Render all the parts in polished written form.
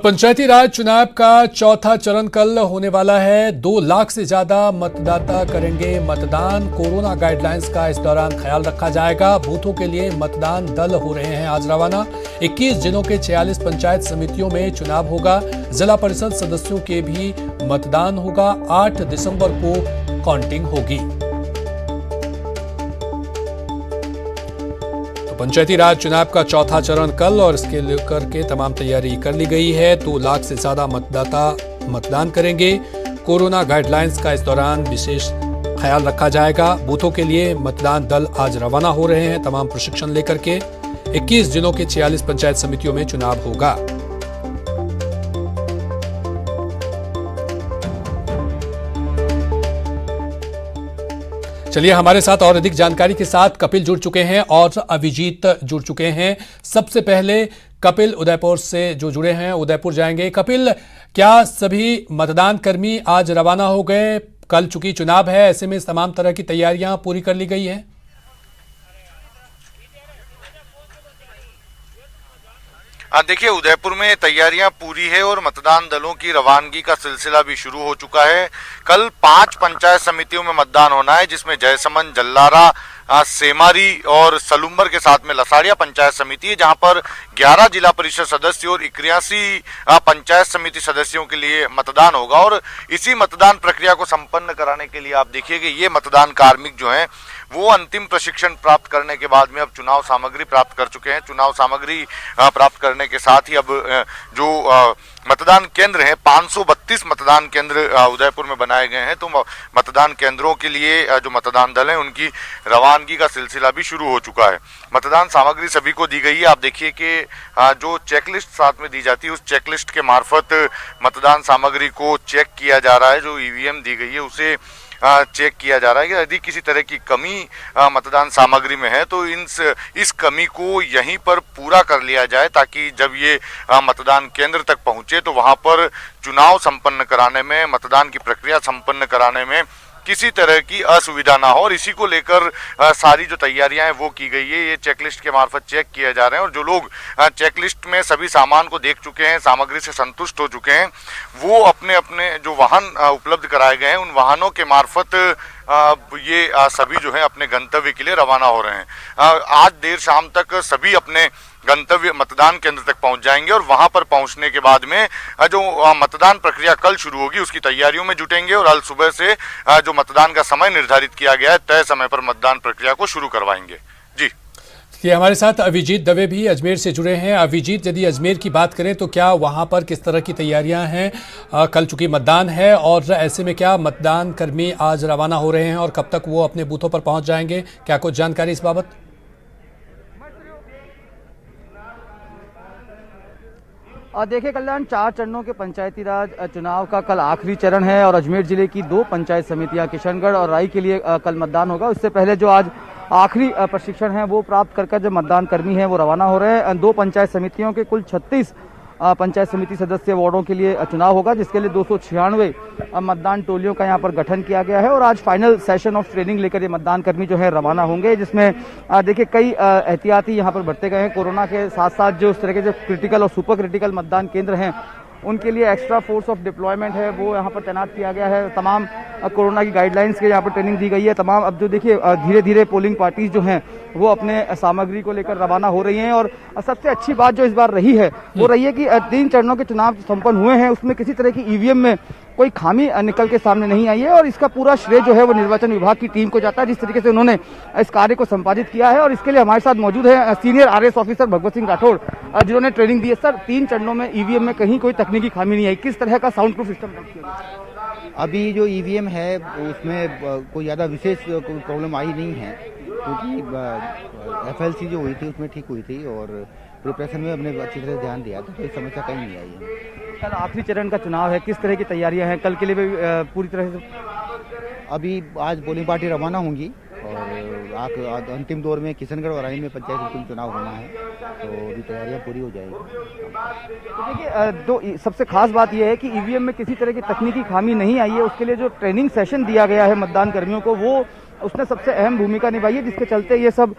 पंचायती राज चुनाव का चौथा चरण कल होने वाला है। 2 लाख से ज्यादा मतदाता करेंगे मतदान। कोरोना गाइडलाइंस का इस दौरान ख्याल रखा जाएगा। बूथों के लिए मतदान दल हो रहे हैं आज रवाना। 21 जिलों के 46 पंचायत समितियों में चुनाव होगा। जिला परिषद सदस्यों के भी मतदान होगा। 8 दिसंबर को काउंटिंग होगी। पंचायती राज चुनाव का चौथा चरण कल और इसके लेकर के तमाम तैयारी कर ली गई है। 2 लाख से ज्यादा मतदाता मतदान करेंगे। कोरोना गाइडलाइंस का इस दौरान विशेष ख्याल रखा जाएगा। बूथों के लिए मतदान दल आज रवाना हो रहे हैं तमाम प्रशिक्षण लेकर के। 21 जिलों के 46 पंचायत समितियों में चुनाव होगा। चलिए हमारे साथ और अधिक जानकारी के साथ कपिल जुड़ चुके हैं और अभिजीत जुड़ चुके हैं। सबसे पहले कपिल उदयपुर से जो जुड़े हैं उदयपुर जाएंगे। कपिल, क्या सभी मतदान कर्मी आज रवाना हो गए? कल चूंकि चुनाव है, ऐसे में तमाम तरह की तैयारियां पूरी कर ली गई हैं। देखिए, उदयपुर में तैयारियां पूरी है और मतदान दलों की रवानगी का सिलसिला भी शुरू हो चुका है। कल 5 पंचायत समितियों में मतदान होना है, जिसमें जयसमंद, जल्लारा, सेमारी और सलुम्बर के साथ में लसाड़िया पंचायत समिति है, जहां पर 11 जिला परिषद सदस्य और 81 पंचायत समिति सदस्यों के लिए मतदान होगा। और इसी मतदान प्रक्रिया को संपन्न कराने के लिए आप देखिए कि ये मतदान कार्मिक जो हैं वो अंतिम प्रशिक्षण प्राप्त करने के बाद में अब चुनाव सामग्री प्राप्त कर चुके हैं। चुनाव सामग्री प्राप्त करने के साथ ही अब जो मतदान केंद्र हैं, 532 मतदान केंद्र उदयपुर में बनाए गए हैं। तो मतदान केंद्रों के लिए जो मतदान दल हैं उनकी रवानगी का सिलसिला भी शुरू हो चुका है। मतदान सामग्री सभी को दी गई है। आप देखिए कि जो चेकलिस्ट साथ में दी जाती है, उस चेकलिस्ट के मार्फत मतदान सामग्री को चेक किया जा रहा है। जो ईवीएम दी गई है उसे चेक किया जा रहा है कि यदि किसी तरह की कमी मतदान सामग्री में है तो इस कमी को यहीं पर पूरा कर लिया जाए, ताकि जब ये मतदान केंद्र तक पहुंचे तो वहां पर चुनाव संपन्न कराने में, मतदान की प्रक्रिया संपन्न कराने में किसी तरह की असुविधा ना हो। और इसी को लेकर सारी जो तैयारियां हैं वो की गई है। ये चेकलिस्ट के मार्फत चेक किए जा रहे हैं और जो लोग चेकलिस्ट में सभी सामान को देख चुके हैं, सामग्री से संतुष्ट हो चुके हैं, वो अपने अपने जो वाहन उपलब्ध कराए गए हैं उन वाहनों के मार्फत ये सभी जो है अपने गंतव्य के लिए रवाना हो रहे हैं। आज देर शाम तक सभी अपने गंतव्य मतदान केंद्र तक पहुंच जाएंगे और वहां पर पहुंचने के बाद में जो मतदान प्रक्रिया कल शुरू होगी उसकी तैयारियों में जुटेंगे और कल सुबह से जो मतदान का समय निर्धारित किया गया है तय समय पर मतदान प्रक्रिया को शुरू करवाएंगे। जी, ये हमारे साथ अभिजीत दवे भी अजमेर से जुड़े हैं। अभिजीत, यदि अजमेर की बात करें तो क्या वहां पर किस तरह की तैयारियां हैं? कल चूंकि मतदान है और ऐसे में क्या मतदान कर्मी आज रवाना हो रहे हैं और कब तक वो अपने बूथों पर पहुंच जाएंगे? क्या कुछ जानकारी इस बाबत? देखिए कल्याण, 4 चरणों के पंचायती राज चुनाव का कल आखिरी चरण है और अजमेर जिले की 2 पंचायत समितियां किशनगढ़ और राई के लिए कल मतदान होगा। उससे पहले जो आज आखिरी प्रशिक्षण है वो प्राप्त कर जो मतदान कर्मी हैं वो रवाना हो रहे हैं। 2 पंचायत समितियों के कुल 36 पंचायत समिति सदस्य वार्डों के लिए चुनाव होगा, जिसके लिए 296 मतदान टोलियों का यहाँ पर गठन किया गया है और आज फाइनल सेशन ऑफ ट्रेनिंग लेकर ये मतदान कर्मी जो है रवाना होंगे, जिसमें देखिए कई एहतियाती यहाँ पर बरते गए हैं। कोरोना के साथ साथ जो इस तरह के जो क्रिटिकल और सुपर क्रिटिकल मतदान केंद्र हैं उनके लिए एक्स्ट्रा फोर्स ऑफ डिप्लॉयमेंट है वो यहाँ पर तैनात किया गया है। तमाम कोरोना की गाइडलाइंस के यहाँ पर ट्रेनिंग दी गई है। तमाम अब जो देखिए धीरे धीरे पोलिंग पार्टीज जो हैं वो अपने सामग्री को लेकर रवाना हो रही हैं। और सबसे अच्छी बात जो इस बार रही है वो रही है कि 3 चरणों के चुनाव संपन्न हुए हैं, उसमें किसी तरह की ईवीएम में कोई खामी निकल के सामने नहीं आई है और इसका पूरा श्रेय जो है वो निर्वाचन विभाग की टीम को जाता है, जिस तरीके से उन्होंने इस कार्य को संपादित किया है। और इसके लिए हमारे साथ मौजूद है senior RS officer Bhagwat Singh Rathore, जिन्होंने ट्रेनिंग दी है। सर, 3 चरणों में ईवीएम में कहीं कोई तकनीकी खामी नहीं आई, किस तरह का साउंड प्रूफ सिस्टम किया गया? अभी जो ईवीएम है उसमें कोई ज़्यादा विशेष कोई प्रॉब्लम आई नहीं है, क्योंकि एफएलसी जो हुई थी उसमें ठीक हुई थी और प्रिपरेशन में हमने अच्छी तरह ध्यान दिया, तो कोई समस्या कहीं नहीं आई है। कल आखिरी चरण का चुनाव है, किस तरह की तैयारियां हैं कल के लिए भी पूरी तरह से? अभी आज पोलिंग पार्टी रवाना होंगी और अंतिम दौर में किशनगढ़ और राई में पंचायत समिति चुनाव होना है, तो अभी तैयारियां पूरी हो जाएगी। तो देखिए, तो सबसे खास बात यह है कि ईवीएम में किसी तरह की तकनीकी खामी नहीं आई है। उसके लिए जो ट्रेनिंग सेशन दिया गया है मतदान कर्मियों को वो उसने सबसे अहम भूमिका निभाई है, जिसके चलते ये सब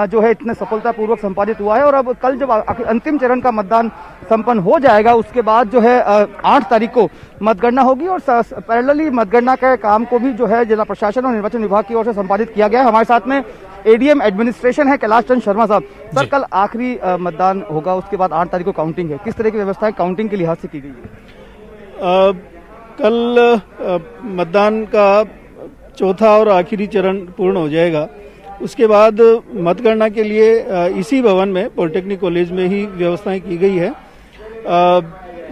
जो है इतने सफलतापूर्वक संपादित हुआ है। और अब कल जब अंतिम चरण का मतदान संपन्न हो जाएगा, उसके बाद जो है 8 तारीख को मतगणना होगी और पैरेलली मतगणना के काम को भी जो है जिला प्रशासन और निर्वाचन विभाग की ओर से संपादित किया गया है। हमारे साथ में एडीएम एडमिनिस्ट्रेशन है कैलाश चंद शर्मा साहब। सर, कल आखिरी मतदान होगा, उसके बाद 8 तारीख को काउंटिंग है। किस तरह की व्यवस्था है काउंटिंग के लिहाज से की गई है? कल मतदान का चौथा और आखिरी चरण पूर्ण हो जाएगा। उसके बाद मतगणना के लिए इसी भवन में पॉलिटेक्निक कॉलेज में ही व्यवस्थाएं की गई है।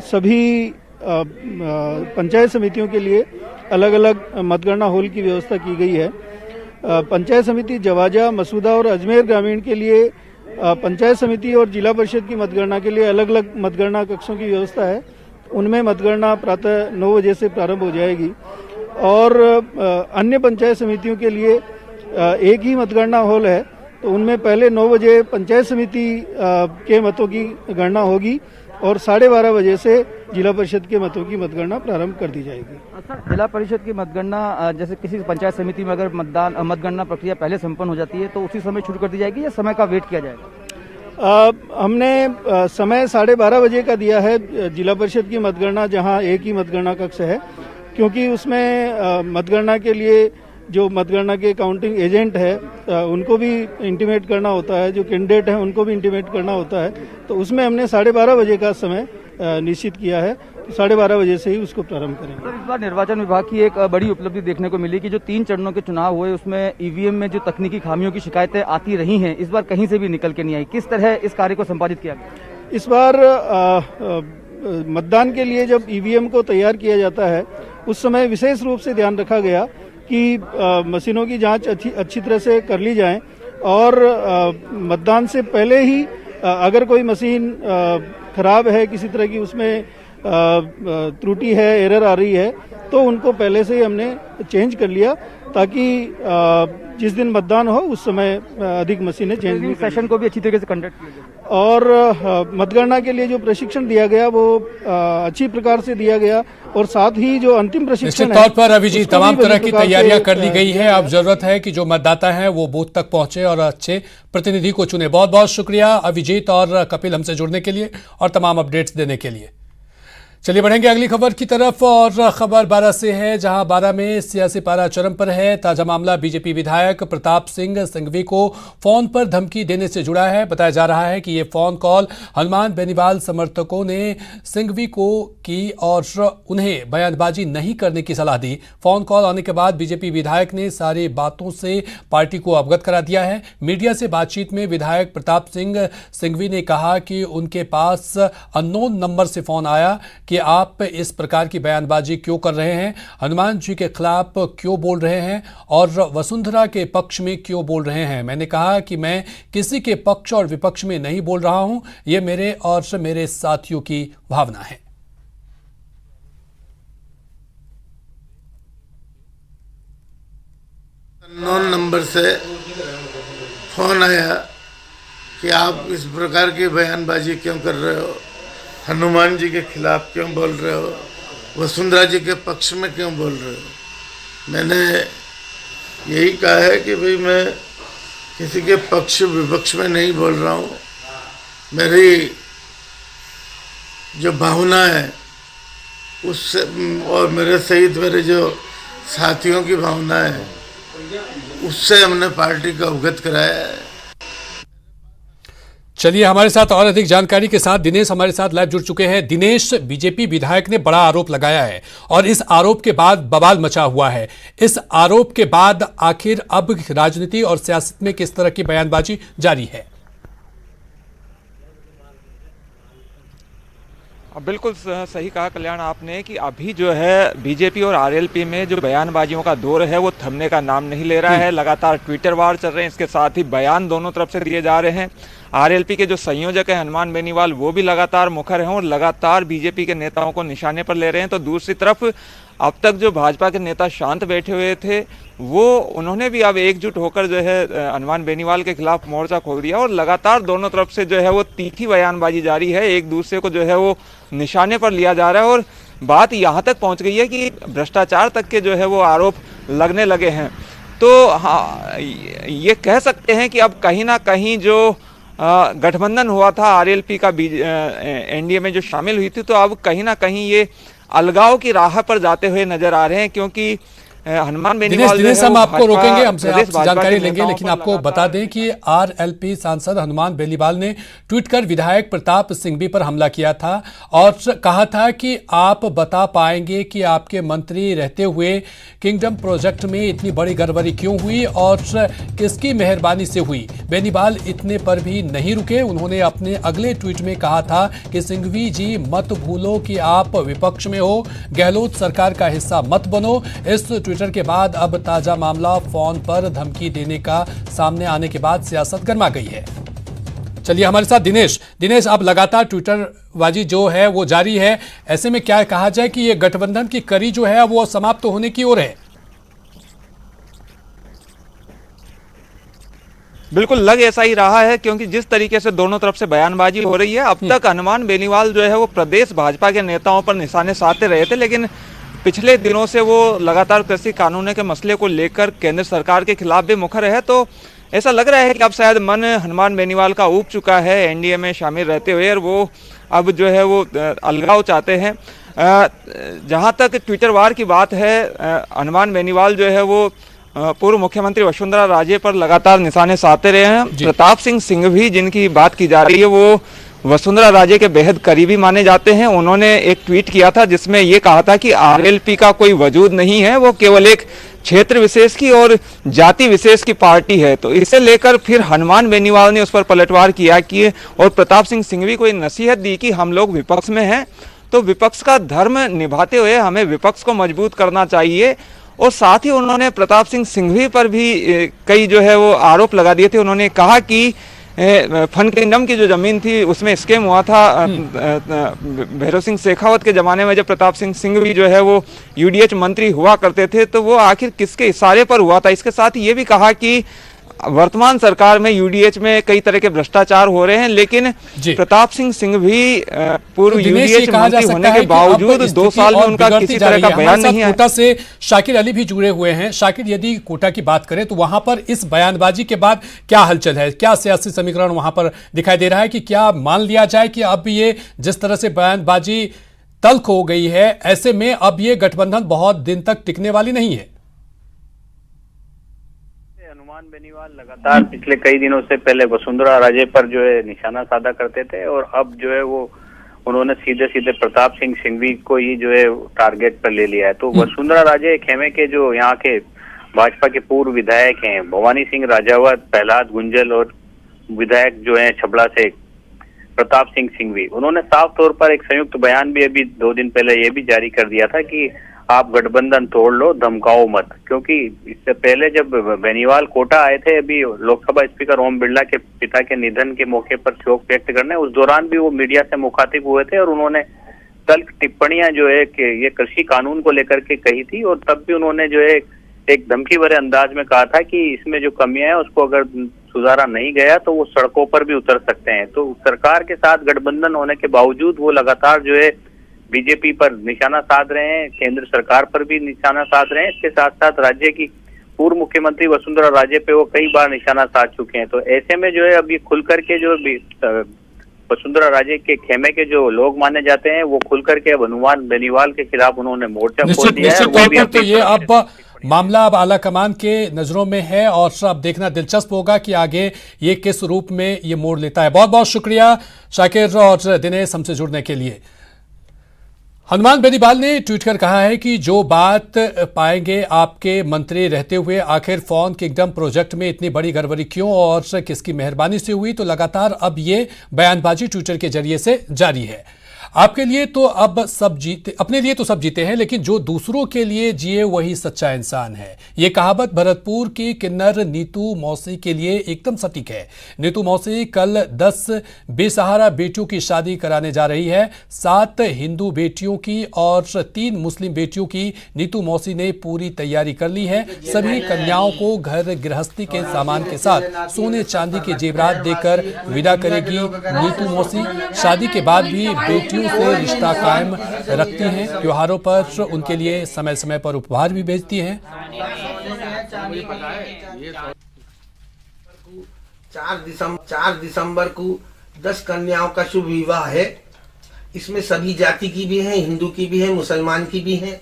सभी पंचायत समितियों के लिए अलग अलग मतगणना हॉल की व्यवस्था की गई है। पंचायत समिति जवाजा, मसूदा और अजमेर ग्रामीण के लिए पंचायत समिति और जिला परिषद की मतगणना के लिए अलग अलग मतगणना कक्षों की व्यवस्था है। उनमें मतगणना प्रातः 9 बजे से प्रारंभ हो जाएगी और अन्य पंचायत समितियों के लिए एक ही मतगणना हॉल है, तो उनमें पहले 9 बजे पंचायत समिति के मतों की गणना होगी और 12:30 बजे से जिला परिषद के मतों की मतगणना प्रारंभ कर दी जाएगी। सर, जिला परिषद की मतगणना जैसे किसी पंचायत समिति में अगर मतगणना प्रक्रिया पहले संपन्न हो जाती है तो उसी समय शुरू कर दी जाएगी या समय का वेट किया जाएगा? हमने समय 12:30 बजे का दिया है जिला परिषद की मतगणना, जहां एक ही मतगणना कक्ष है, क्योंकि उसमें मतगणना के लिए जो मतगणना के काउंटिंग एजेंट है उनको भी इंटीमेट करना होता है, जो कैंडिडेट हैं उनको भी इंटीमेट करना होता है, तो उसमें हमने 12:30 बजे का समय निश्चित किया है। तो 12:30 बजे से ही उसको प्रारंभ करेंगे। सर, इस बार निर्वाचन विभाग की एक बड़ी उपलब्धि देखने को मिली कि जो 3 चरणों के चुनाव हुए उसमें ईवीएम में जो तकनीकी खामियों की शिकायतें आती रही हैं, इस बार कहीं से भी निकल के नहीं आई। किस तरह इस कार्य को संपादित किया गया? इस बार मतदान के लिए जब ईवीएम को तैयार किया जाता है उस समय विशेष रूप से ध्यान रखा गया कि मशीनों की जांच अच्छी तरह से कर ली जाए और मतदान से पहले ही अगर कोई मशीन खराब है, किसी तरह की उसमें त्रुटि है, एरर आ रही है, तो उनको पहले से ही हमने चेंज कर लिया ताकि जिस दिन मतदान हो उस समय अधिक मशीनें चेंज नहीं। सेशन को भी अच्छी तरीके से कंडक्ट किया गया और मतगणना के लिए जो प्रशिक्षण दिया गया वो अच्छी प्रकार से दिया गया और साथ ही जो अंतिम प्रशिक्षण निश्चित तौर पर अभिजीत तमाम तरह की तैयारियां कर ली गई है। अब जरूरत है कि जो मतदाता हैं वो बूथ तक पहुंचे और अच्छे प्रतिनिधि को चुने। बहुत बहुत शुक्रिया अभिजीत और कपिल हमसे जुड़ने के लिए और तमाम अपडेट्स देने के लिए। चलिए बढ़ेंगे अगली खबर की तरफ और खबर 12 से है, जहां 12 में सियासी पारा चरम पर है। ताजा मामला बीजेपी विधायक प्रताप सिंह सिंघवी को फोन पर धमकी देने से जुड़ा है। बताया जा रहा है कि ये फोन कॉल हनुमान बेनीवाल समर्थकों ने सिंघवी को की और उन्हें बयानबाजी नहीं करने की सलाह दी। फोन कॉल आने के बाद बीजेपी विधायक ने सारी बातों से पार्टी को अवगत करा दिया है। मीडिया से बातचीत में विधायक प्रताप सिंह सिंघवी ने कहा कि उनके पास अननोन नंबर से फोन आया कि आप इस प्रकार की बयानबाजी क्यों कर रहे हैं, हनुमान जी के खिलाफ क्यों बोल रहे हैं और वसुंधरा के पक्ष में क्यों बोल रहे हैं। मैंने कहा कि मैं किसी के पक्ष और विपक्ष में नहीं बोल रहा हूं, ये मेरे और मेरे साथियों की भावना है। अननोन नंबर से फोन आया कि आप इस प्रकार की बयानबाजी क्यों कर रहे हो, हनुमान जी के खिलाफ क्यों बोल रहे हो, वसुंधरा जी के पक्ष में क्यों बोल रहे हो। मैंने यही कहा है कि भाई मैं किसी के पक्ष विपक्ष में नहीं बोल रहा हूँ। मेरी जो भावना है उससे और मेरे सहित मेरे जो साथियों की भावना है उससे हमने पार्टी को अवगत कराया है। चलिए हमारे साथ और अधिक जानकारी के साथ दिनेश हमारे साथ लाइव जुड़ चुके हैं। दिनेश, बीजेपी विधायक ने बड़ा आरोप लगाया है और इस आरोप के बाद बवाल मचा हुआ है। इस आरोप के बाद आखिर अब राजनीति और सियासत में किस तरह की बयानबाजी जारी है? बिल्कुल सही कहा कल्याण आपने कि अभी जो है बीजेपी और आरएलपी में जो बयानबाजियों का दौर है वो थमने का नाम नहीं ले रहा है। लगातार ट्विटर वार चल रहे हैं, इसके साथ ही बयान दोनों तरफ से दिए जा रहे हैं। आरएलपी के जो संयोजक हैं हनुमान बेनीवाल वो भी लगातार मुखर हैं और लगातार बीजेपी के नेताओं को निशाने पर ले रहे हैं। तो दूसरी तरफ अब तक जो भाजपा के नेता शांत बैठे हुए थे वो उन्होंने भी अब एकजुट होकर जो है हनुमान बेनीवाल के खिलाफ मोर्चा खोल दिया और लगातार दोनों तरफ से जो है वो तीखी बयानबाजी जारी है। एक दूसरे को जो है वो निशाने पर लिया जा रहा है और बात यहाँ तक पहुँच गई है कि भ्रष्टाचार तक के जो है वो आरोप लगने लगे हैं। तो हाँ, ये कह सकते हैं कि अब कहीं ना कहीं जो गठबंधन हुआ था आरएलपी का एनडीए में जो शामिल हुई थी, तो अब कहीं ना कहीं ये अलगाव की राह पर जाते हुए नजर आ रहे हैं, क्योंकि हनुमान बेनीवाल दिनेश हम आपको रोकेंगे, हमसे आपसे जानकारी लेंगे, लेकिन आपको बता दें कि आरएलपी सांसद हनुमान बेनीवाल ने ट्वीट कर विधायक प्रताप सिंघवी पर हमला किया था और कहा था कि आप बता पाएंगे कि आपके मंत्री रहते हुए किंगडम प्रोजेक्ट में इतनी बड़ी गड़बड़ी क्यों हुई और किसकी मेहरबानी से हुई। बेनीवाल इतने पर भी नहीं रुके, उन्होंने अपने अगले ट्वीट में कहा था कि सिंघवी जी मत भूलो कि आप विपक्ष में हो, गहलोत सरकार का हिस्सा मत बनो। इस ट्विटर के बाद अब ताजा मामला फोन पर धमकी देने का सामने आने के बाद सियासत गर्मा गई है। चलिए हमारे साथ दिनेश, अब लगातार ट्विटरबाजी जो है वो जारी है, ऐसे में क्या कहा जाए कि ये गठबंधन की कड़ी जो है वो समाप्त होने की ओर है? बिल्कुल लग ऐसा ही रहा है, क्योंकि जिस तरीके से दोनों तरफ से बयानबाजी हो रही है, अब तक हनुमान बेनीवाल जो है वो प्रदेश भाजपा के नेताओं पर निशाने साधते रहे थे, लेकिन पिछले दिनों से वो लगातार कृषि कानून के मसले को लेकर केंद्र सरकार के खिलाफ भी मुखर है। तो ऐसा लग रहा है कि अब शायद मन हनुमान बेनीवाल का ऊब चुका है एनडीए में शामिल रहते हुए, और वो अब जो है वो अलगाव चाहते हैं। जहां तक ट्विटर वार की बात है, हनुमान बेनीवाल जो है वो पूर्व मुख्यमंत्री वसुंधरा राजे पर लगातार निशाने साधते रहे हैं। प्रताप सिंह सिंघवी जिनकी बात की जा रही है वो वसुंधरा राजे के बेहद करीबी माने जाते हैं। उन्होंने एक ट्वीट किया था जिसमें ये कहा था कि आरएलपी का कोई वजूद नहीं है, वो केवल एक क्षेत्र विशेष की और जाति विशेष की पार्टी है। तो इसे लेकर फिर हनुमान बेनीवाल ने उस पर पलटवार किया कि और प्रताप सिंह सिंघवी को नसीहत दी कि हम लोग विपक्ष में हैं, तो विपक्ष का धर्म निभाते हुए हमें विपक्ष को मजबूत करना चाहिए। और साथ ही उन्होंने प्रताप सिंह सिंघवी पर भी कई जो है वो आरोप लगा दिए थे। उन्होंने कहा कि फन किंगडम की जो जमीन थी उसमें स्कैम हुआ था भैरव सिंह शेखावत के जमाने में, जब प्रताप सिंह सिंघवी जो है वो यूडीएच मंत्री हुआ करते थे, तो वो आखिर किसके इशारे पर हुआ था। इसके साथ ही ये भी कहा कि वर्तमान सरकार में यूडीएच में कई तरह के भ्रष्टाचार हो रहे हैं, लेकिन प्रताप सिंह सिंघवी पूर्व यूडीएच मंत्री होने के बावजूद 2 साल में उनका किसी तरह का बयान नहीं है। कोटा से शाकिर अली भी जुड़े हुए हैं। शाकिर, यदि कोटा की बात करें तो वहां पर इस बयानबाजी के बाद क्या हलचल है, क्या सियासी समीकरण वहां पर दिखाई दे रहा है कि क्या मान लिया जाए कि अब ये जिस तरह से बयानबाजी तल्ख हो गई है, ऐसे में अब ये गठबंधन बहुत दिन तक टिकने वाली नहीं है? हनुमान बेनीवाल लगातार पिछले कई दिनों से पहले वसुंधरा राजे पर जो है निशाना साधा करते थे, और अब जो है वो उन्होंने सीधे सीधे प्रताप सिंह सिंघवी को ही जो है टारगेट पर ले लिया है। तो वसुंधरा राजे खेमे के जो यहाँ के भाजपा के पूर्व विधायक हैं भवानी सिंह राजावत, प्रहलाद गुंजल, और विधायक जो है छबड़ा से प्रताप सिंह सिंघवी, उन्होंने साफ तौर पर एक संयुक्त बयान भी अभी 2 दिन पहले ये भी जारी कर दिया था कि आप गठबंधन तोड़ लो, धमकाओ मत। क्योंकि इससे पहले जब बेनीवाल कोटा आए थे अभी लोकसभा स्पीकर ओम बिरला के पिता के निधन के मौके पर शोक व्यक्त करने, उस दौरान भी वो मीडिया से मुखातिब हुए थे और उन्होंने तल्ख टिप्पणियां जो है कि ये कृषि कानून को लेकर के कही थी, और तब भी उन्होंने जो है एक धमकी भरे अंदाज में कहा था कि इसमें जो कमियां हैं उसको अगर सुधारा नहीं गया तो वो सड़कों पर भी उतर सकते हैं। तो सरकार के साथ गठबंधन होने के बावजूद वो लगातार जो है बीजेपी पर निशाना साध रहे हैं, केंद्र सरकार पर भी निशाना साध रहे हैं। इसके साथ साथ राज्य की पूर्व मुख्यमंत्री वसुंधरा राजे पे वो कई बार निशाना साध चुके हैं। तो ऐसे में जो है अभी खुल करके जो वसुंधरा राजे के खेमे के जो लोग माने जाते हैं वो खुल करके अब हनुमान बेनीवाल के खिलाफ उन्होंने मोर्चा खोल दिया है। वो भी तो ये अब मामला अब आला कमान के नजरों में है और अब देखना दिलचस्प होगा कि आगे ये किस रूप में ये मोड़ लेता है। बहुत बहुत शुक्रिया शाकिर और दिनेश हमसे जुड़ने के लिए। हनुमान बेनीवाल ने ट्वीट कर कहा है कि जो बात पाएंगे आपके मंत्री रहते हुए, आखिर फॉन किंगडम प्रोजेक्ट में इतनी बड़ी गड़बड़ी क्यों और किसकी मेहरबानी से हुई, तो लगातार अब ये बयानबाजी ट्विटर के जरिए से जारी है। आपके लिए तो अब सब जीते, अपने लिए तो सब जीते हैं, लेकिन जो दूसरों के लिए जिए वही सच्चा इंसान है। ये कहावत भरतपुर की किन्नर नीतू मौसी के लिए एकदम सटीक है। नीतू मौसी कल 10 बेसहारा बेटियों की शादी कराने जा रही है। 7 हिंदू बेटियों की और 3 मुस्लिम बेटियों की नीतू मौसी ने पूरी तैयारी कर ली है। सभी कन्याओं को घर गृहस्थी के सामान के साथ सोने चांदी के जेवरात देकर विदा करेगी नीतू मौसी। शादी के बाद भी बेटियों भाइयों से रिश्ता कायम रखती हैं। त्योहारों पर उनके लिए समय समय पर उपहार भी भेजती हैं। 4 दिसंबर को 10 कन्याओं का शुभ विवाह है। इसमें सभी जाति की भी हैं, हिंदू की भी है, मुसलमान की भी हैं,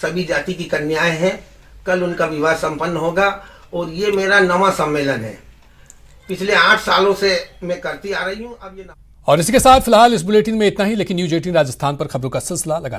सभी जाति की कन्याएं हैं। कल उनका विवाह संपन्न होगा और ये मेरा 9वां सम्मेलन है। पिछले 8 सालों से मैं करती आ रही हूँ। अब ये और इसी के साथ फिलहाल इस बुलेटिन में इतना ही, लेकिन न्यूज 18 राजस्थान पर खबरों का सिलसिला लगा